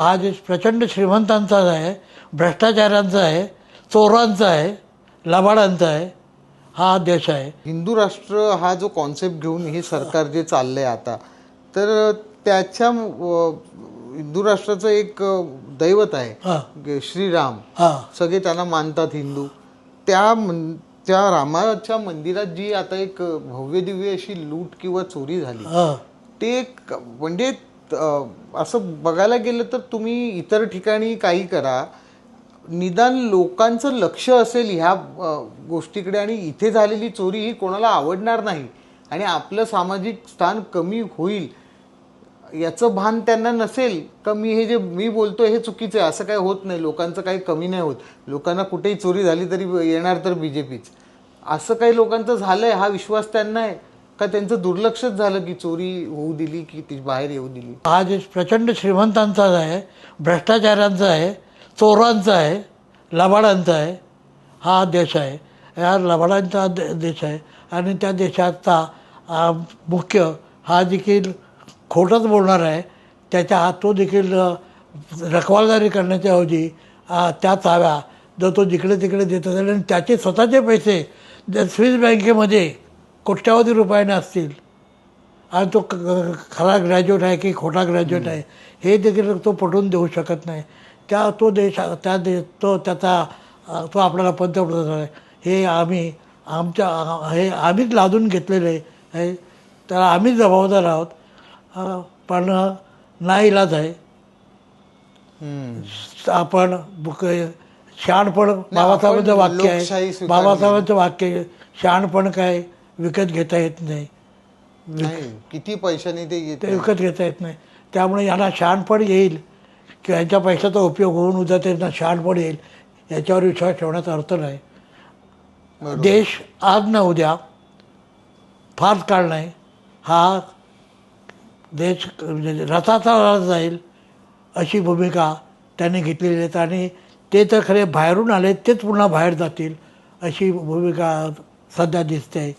हा देश प्रचंड श्रीमंतांचा आहे, भ्रष्टाचारांचा आहे, चोरांचा आहे, लबाडांचा आहे, हा देश आहे. हिंदू राष्ट्र हा जो कॉन्सेप्ट घेऊन हे सरकार जे चाललंय आता, तर त्याच्या हिंदू राष्ट्राचं एक दैवत आहे श्रीराम. सगळे त्यांना मानतात हिंदू. त्या रामाच्या मंदिरात जी आता एक भव्य दिव्य अशी लूट किंवा चोरी झाली, ते म्हणजे असं बघायला गेलं तर तुम्ही इतर ठिकाणी काही करा, निदान लोकांचं लक्ष असेल ह्या गोष्टीकडे, आणि इथे झालेली चोरी ही कोणाला आवडणार नाही आणि आपलं सामाजिक स्थान कमी होईल याचं भान त्यांना नसेल का हे जे मी बोलतोय हे चुकीचं आहे. असं काही होत नाही, लोकांचं काही कमी नाही होत. लोकांना कुठेही चोरी झाली तरी येणार तर बीजेपीच, असं काही लोकांचं झालंय. हा विश्वास त्यांना आहे का त्यांचं दुर्लक्षच झालं की चोरी होऊ दिली की ती बाहेर येऊ दिली? हा देश प्रचंड श्रीमंतांचा आहे, भ्रष्टाचारांचा आहे, चोरांचा आहे, लबाडांचा आहे, हा देश आहे. या लबाडांचा देश आहे आणि त्या देशाचा मुख्य हा देखील खोटंच बोलणार आहे. त्याच्या तो देखील रखवालदारी करण्याच्या ऐवजी त्या चाव्या जर तो जिकडे तिकडे देत असेल आणि त्याचे स्वतःचे पैसे जर स्विस बँकेमध्ये कोट्यावधी रुपयाने असतील आणि तो खरा ग्रॅज्युएट आहे की खोटा ग्रॅज्युएट आहे हे देखील तो पटवून देऊ शकत नाही. तो आपल्याला पंतप्रधान आहे हे आम्हीच लादून घेतलेले आहे, त्याला आम्हीच जबाबदार आहोत. पण नाईलाज आहे. आपण शहाणपण बाबासाहेबांचं वाक्य आहे, बाबासाहेबांचं वाक्य आहे, शहाणपण काय विकत घेता येत नाही, किती पैशाने ते विकत घेता येत नाही. त्यामुळे यांना शहाणपण येईल किंवा यांच्या पैशाचा उपयोग होऊन उद्या त्यांना शहाणपण येईल याच्यावर विश्वास ठेवण्याचा अर्थ नाही. देश आज ना उद्या फार काळ नाही हा देश रथाचा जाईल अशी भूमिका त्यांनी घेतलेली आहे आणि ते तर खरे बाहेरून आले तेच पुन्हा बाहेर जातील अशी भूमिका सध्या दिसते आहे.